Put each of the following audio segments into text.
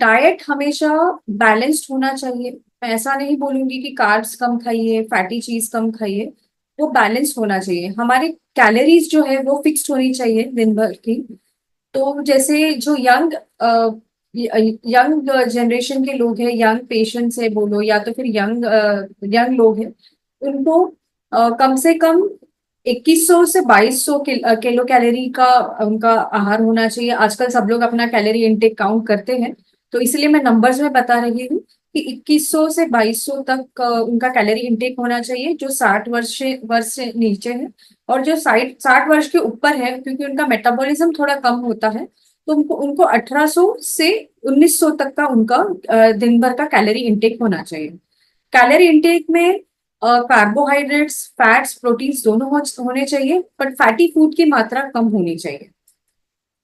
Diet हमेशा balanced होना चाहिए। मैं ऐसा नहीं बोलूंगी कि कार्ब्स कम खाइए, फैटी चीज कम खाइए। वो बैलेंस्ड होना चाहिए। हमारी कैलोरीज जो है वो फिक्स्ड होनी चाहिए दिन भर की। तो जैसे जो यंग जनरेशन के लोग हैं, यंग पेशेंट्स है बोलो, या तो फिर यंग यंग लोग हैं, उनको कम से कम 2100 से 2200 किलो कैलोरी का उनका आहार होना चाहिए। आजकल सब लोग अपना कैलोरी इनटेक काउंट करते हैं, तो इसलिए मैं नंबर्स में बता रही हूँ कि 2100 से 2200 तक उनका कैलोरी इनटेक होना चाहिए, जो 60 वर्ष से नीचे है। और जो 60 वर्ष के ऊपर है, क्योंकि उनका मेटाबॉलिज्म थोड़ा कम होता है, तो उनको उनको 1800 से 1900 तक का उनका दिन भर का कैलोरी इंटेक होना चाहिए। कैलोरी इंटेक में कार्बोहाइड्रेट्स, फैट्स, प्रोटीन्स दोनों होने चाहिए, बट फैटी फूड की मात्रा कम होनी चाहिए।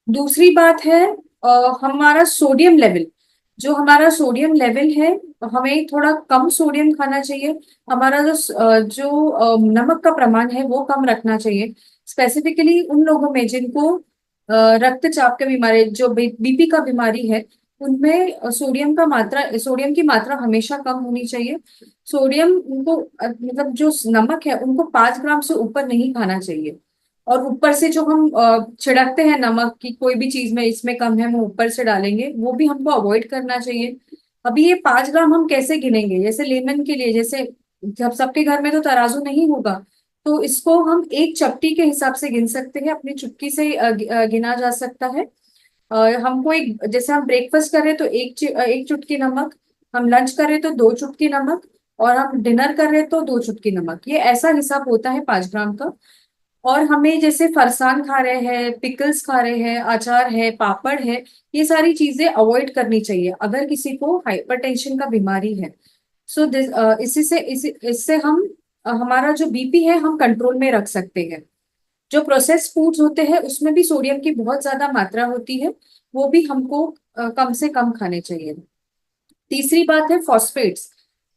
दूसरी बात है हमारा सोडियम लेवल। जो हमारा सोडियम लेवल है, हमें थोड़ा कम सोडियम खाना चाहिए। हमारा नमक का प्रमाण है वो कम रखना चाहिए। स्पेसिफिकली उन लोगों में जिनको रक्तचाप की बीमारी, जो बीपी का बीमारी है, उनमें सोडियम की मात्रा हमेशा कम होनी चाहिए। सोडियम उनको मतलब जो नमक है उनको 5 ग्राम से ऊपर नहीं खाना चाहिए। और ऊपर से जो हम छिड़कते हैं नमक की, कोई भी चीज में इसमें कम है हम ऊपर से डालेंगे, वो भी हमको अवॉइड करना चाहिए। अभी ये 5 ग्राम हम कैसे गिनेंगे? जैसे लेमन के लिए, जैसे जब सबके घर में तो तराजू नहीं होगा, तो इसको हम एक चपटी के हिसाब से गिन सकते हैं। अपनी चुटकी से गिना जा सकता है। हमको एक, जैसे हम ब्रेकफास्ट कर रहे हैं तो एक चुटकी नमक, हम लंच कर रहे हैं तो 2 चुटकी नमक, और हम डिनर कर रहे हैं तो 2 चुटकी नमक। ये ऐसा हिसाब होता है 5 ग्राम का। और हमें जैसे फरसान खा रहे हैं, पिकल्स खा रहे हैं, अचार है, पापड़ है, ये सारी चीजें अवॉइड करनी चाहिए अगर किसी को हाइपरटेंशन का बीमारी है। सो इससे हम हमारा जो बीपी है हम कंट्रोल में रख सकते हैं। जो प्रोसेस्ड फूड्स होते हैं उसमें भी सोडियम की बहुत ज्यादा मात्रा होती है, वो भी हमको कम से कम खाने चाहिए। तीसरी बात है फॉस्फेट्स।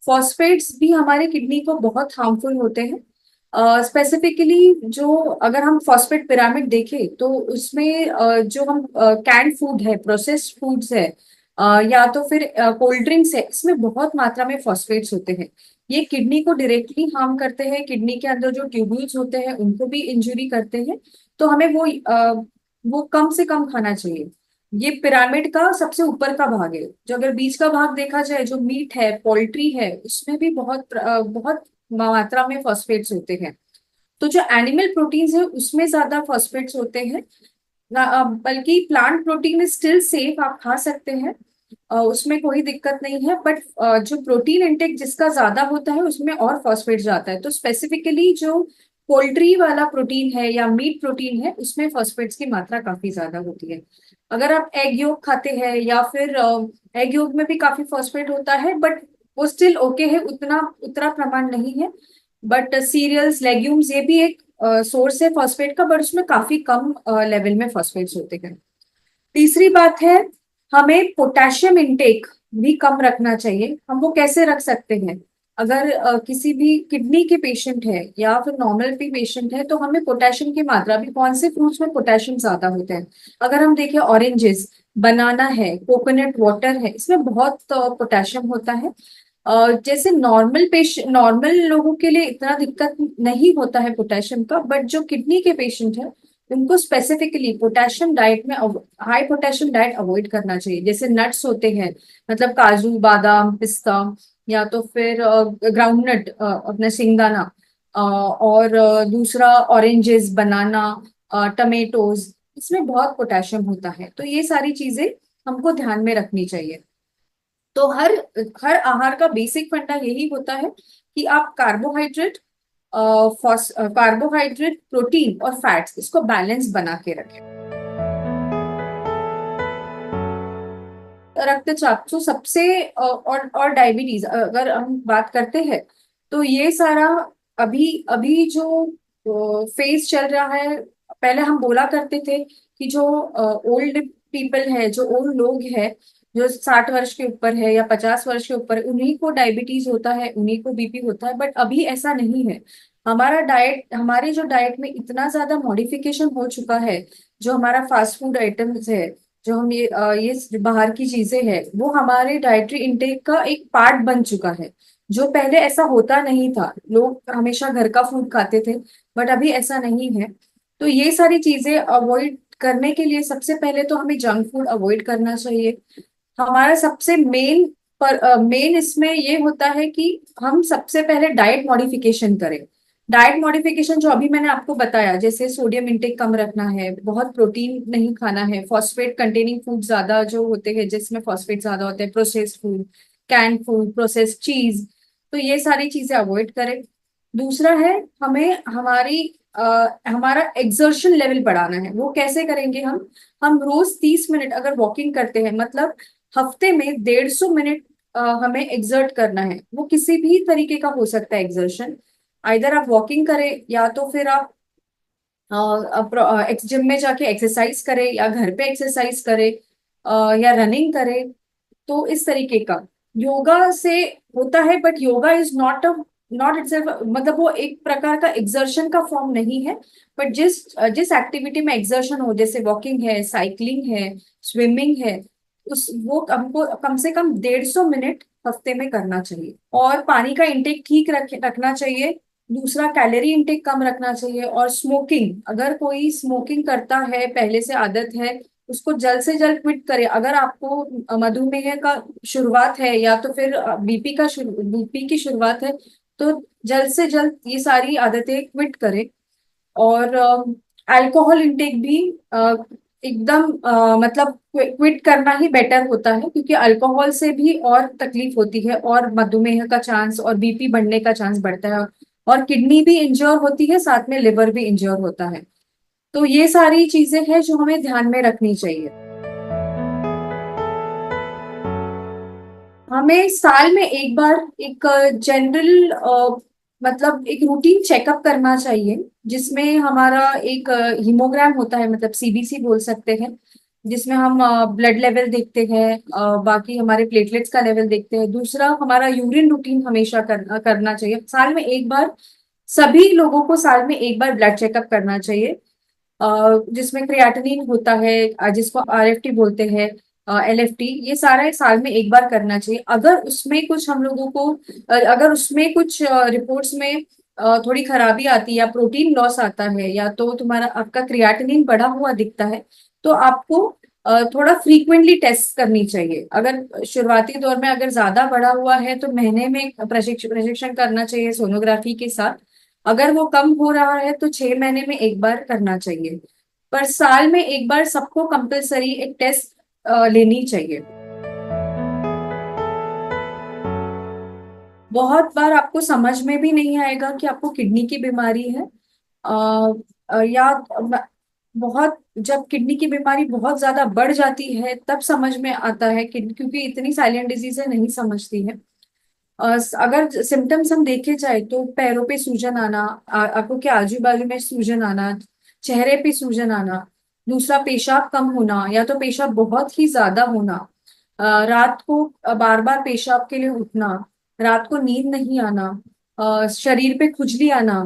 फॉस्फेट्स भी हमारे किडनी को बहुत हार्मफुल होते हैं। स्पेसिफिकली जो, अगर हम फॉस्फेट पिरामिड देखें तो उसमें जो हम कैंड फूड है, प्रोसेस्ड फूड्स है, या तो फिर कोल्ड ड्रिंक्स है, इसमें बहुत मात्रा में फॉस्फेट्स होते हैं। ये किडनी को डायरेक्टली हार्म करते हैं। किडनी के अंदर जो ट्यूब्यूल्स होते हैं उनको भी इंजुरी करते हैं। तो हमें वो कम से कम खाना चाहिए। ये पिरामिड का सबसे ऊपर का भाग है। जो अगर बीच का भाग देखा जाए, जो मीट है, पोल्ट्री है, उसमें भी बहुत मात्रा में फॉस्फेट्स होते हैं। तो जो एनिमल प्रोटीन्स है उसमें ज्यादा फॉस्फेट्स होते हैं। बल्कि प्लांट प्रोटीन स्टिल सेफ, आप खा सकते हैं, उसमें कोई दिक्कत नहीं है। बट जो प्रोटीन इंटेक जिसका ज्यादा होता है उसमें और फॉस्फेट जाता है। तो स्पेसिफिकली जो पोल्ट्री वाला प्रोटीन है या मीट प्रोटीन है, उसमें फॉस्फेट्स की मात्रा काफी ज्यादा होती है। अगर आप एग योक खाते हैं, या फिर एग योक में भी काफी फॉस्फेट होता है, बट वो स्टिल ओके है, उतना उतना प्रमाण नहीं है। बट सीरियल्स, लेग्यूम्स, ये भी एक सोर्स है फॉस्फेट का, बट उसमें काफी कम लेवल में फॉस्फेट्स होते हैं। तीसरी बात है, हमें पोटेशियम इंटेक भी कम रखना चाहिए। हम वो कैसे रख सकते हैं? अगर किसी भी किडनी के पेशेंट है या फिर नॉर्मल भी पेशेंट है, तो हमें पोटेशियम की मात्रा भी, कौन से फ्रूट्स में पोटेशियम ज्यादा होते हैं? अगर हम देखें, ऑरेंजेस, बनाना है, कोकोनट वाटर है, इसमें बहुत पोटेशियम होता है। जैसे नॉर्मल लोगों के लिए इतना दिक्कत नहीं होता है पोटेशियम का, बट जो किडनी के पेशेंट है उनको स्पेसिफिकली पोटेशियम डाइट में, हाई पोटेशियम डाइट अवॉइड करना चाहिए। जैसे नट्स होते हैं, मतलब काजू, बादाम, पिस्ता, या तो फिर ग्राउंडनट, अपना सिंगदाना, और दूसरा ऑरेंजेस, बनाना, टमेटोज, इसमें बहुत पोटेशियम होता है। तो ये सारी चीजें हमको ध्यान में रखनी चाहिए। तो हर हर आहार का बेसिक फंडा यही होता है कि आप कार्बोहाइड्रेट, प्रोटीन और फैट्स, इसको बैलेंस बना के रखें। रक्तचाप तो सबसे और डायबिटीज अगर हम बात करते हैं, तो ये सारा अभी अभी जो फेज चल रहा है। पहले हम बोला करते थे कि जो ओल्ड पीपल है, जो ओल्ड लोग हैं, जो 60 वर्ष के ऊपर है या 50 वर्ष के ऊपर, उन्हीं को डायबिटीज होता है, उन्हीं को बीपी होता है। बट अभी ऐसा नहीं है। हमारे जो डाइट में इतना ज्यादा मॉडिफिकेशन हो चुका है। जो हमारा फास्ट फूड आइटम्स है, जो हम ये बाहर की चीजें हैं वो हमारे डाइटरी इंटेक का एक पार्ट बन चुका है। जो पहले ऐसा होता नहीं था, लोग हमेशा घर का फूड खाते थे, बट अभी ऐसा नहीं है। तो ये सारी चीजें अवॉइड करने के लिए सबसे पहले तो हमें जंक फूड अवॉइड करना चाहिए। हमारा सबसे मेन इसमें ये होता है कि हम सबसे पहले डाइट मॉडिफिकेशन करें। डाइट मॉडिफिकेशन जो अभी मैंने आपको बताया, जैसे सोडियम इंटेक कम रखना है, बहुत प्रोटीन नहीं खाना है, फॉस्फेट कंटेनिंग फूड ज्यादा जो होते हैं जिसमें फॉस्फेट ज्यादा होते हैं, processed food, can food, processed चीज, तो ये सारी चीजें अवॉइड करें। दूसरा है, हमें हमारा एक्सर्शन लेवल बढ़ाना है। वो कैसे करेंगे हम रोज 30 मिनट अगर वॉकिंग करते हैं, मतलब हफ्ते में 150 मिनट हमें एक्सर्ट करना है। वो किसी भी तरीके का हो सकता है एक्सर्शन, आइदर आप वॉकिंग करें या तो फिर आप जिम में जाके एक्सरसाइज करें या घर पे एक्सरसाइज करें, या रनिंग करें। तो इस तरीके का योगा से होता है, but yoga is not itself, मतलब वो एक प्रकार का एक्सर्शन का फॉर्म नहीं है। बट जिस जिस एक्टिविटी में एक्सर्शन हो, जैसे वॉकिंग है, साइकिलिंग है, स्विमिंग है, उस वो हमको कम से कम 150 मिनट हफ्ते में करना चाहिए। और पानी का इंटेक ठीक रखना चाहिए। दूसरा, कैलोरी इंटेक कम रखना चाहिए। और स्मोकिंग, अगर कोई स्मोकिंग करता है, पहले से आदत है, उसको जल्द से जल्द क्विट करें। अगर आपको मधुमेह का शुरुआत है या तो फिर बीपी की शुरुआत है, तो जल्द से जल्द ये सारी आदतें क्विट करें। और अल्कोहल इंटेक भी एकदम मतलब क्विट करना ही बेटर होता है, क्योंकि अल्कोहल से भी और तकलीफ होती है, और मधुमेह का चांस और बीपी बढ़ने का चांस बढ़ता है, और किडनी भी इंजर होती है, साथ में लिवर भी इंजर होता है। तो ये सारी चीजें हैं जो हमें ध्यान में रखनी चाहिए। हमें साल में एक बार एक जनरल मतलब एक रूटीन चेकअप करना चाहिए, जिसमें हमारा एक हीमोग्राम होता है, मतलब सीबीसी बोल सकते हैं, जिसमें हम ब्लड लेवल देखते हैं, बाकी हमारे प्लेटलेट्स का लेवल देखते हैं। दूसरा, हमारा यूरिन रूटीन हमेशा करना चाहिए साल में एक बार। सभी लोगों को साल में एक बार ब्लड चेकअप करना चाहिए, जिसमें क्रिएटिनिन होता है, जिसको आरएफटी बोलते हैं, एलएफटी, ये सारा एक साल में एक बार करना चाहिए। अगर उसमें कुछ हम लोगों को अगर उसमें कुछ रिपोर्ट्स में थोड़ी खराबी आती है, या प्रोटीन लॉस आता है, या तो तुम्हारा आपका क्रिएटिनिन बढ़ा हुआ दिखता है, तो आपको थोड़ा फ्रीक्वेंटली टेस्ट करनी चाहिए। अगर शुरुआती दौर में अगर ज्यादा बढ़ा हुआ है, तो महीने में प्रशिक्षण करना चाहिए सोनोग्राफी के साथ। अगर वो कम हो रहा है तो 6 महीने में एक बार करना चाहिए। पर साल में एक बार सबको कंपलसरी एक टेस्ट लेनी चाहिए। बहुत बार आपको समझ में भी नहीं आएगा कि आपको किडनी की बीमारी है, या बहुत, जब किडनी की बीमारी बहुत ज्यादा बढ़ जाती है तब समझ में आता है कि, क्योंकि इतनी साइलेंट डिजीज है, नहीं समझती है। अगर सिम्टम्स हम देखे जाए तो पैरों पे सूजन आना, आंखों के आजू बाजू में सूजन आना, चेहरे पे सूजन आना। दूसरा, पेशाब कम होना या तो पेशाब बहुत ही ज्यादा होना, रात को बार बार पेशाब के लिए उठना, रात को नींद नहीं आना, शरीर पे खुजली आना।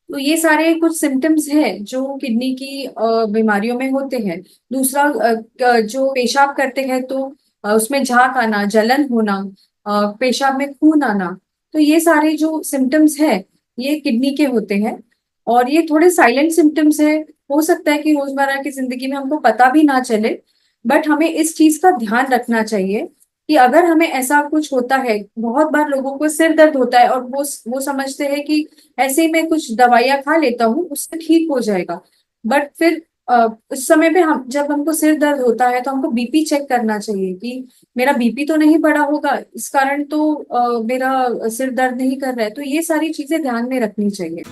तो ये सारे कुछ सिम्टम्स हैं जो किडनी की बीमारियों में होते हैं। दूसरा, जो पेशाब करते हैं तो उसमें झाग आना, जलन होना, पेशाब में खून आना। तो ये सारे जो सिम्टम्स है, ये किडनी के होते हैं। और ये थोड़े साइलेंट सिम्टम्स है, हो सकता है कि रोजमर्रा की जिंदगी में हमको पता भी ना चले, बट हमें इस चीज का ध्यान रखना चाहिए कि अगर हमें ऐसा कुछ होता है। बहुत बार लोगों को सिर दर्द होता है और वो समझते हैं कि ऐसे ही मैं कुछ दवाइयां खा लेता हूँ उससे ठीक हो जाएगा। बट फिर उस समय पे हम जब हमको सिर दर्द होता है तो हमको बीपी चेक करना चाहिए कि मेरा बीपी तो नहीं बढ़ा होगा, इस कारण तो मेरा सिर दर्द नहीं कर रहा है। तो ये सारी चीजें ध्यान में रखनी चाहिए।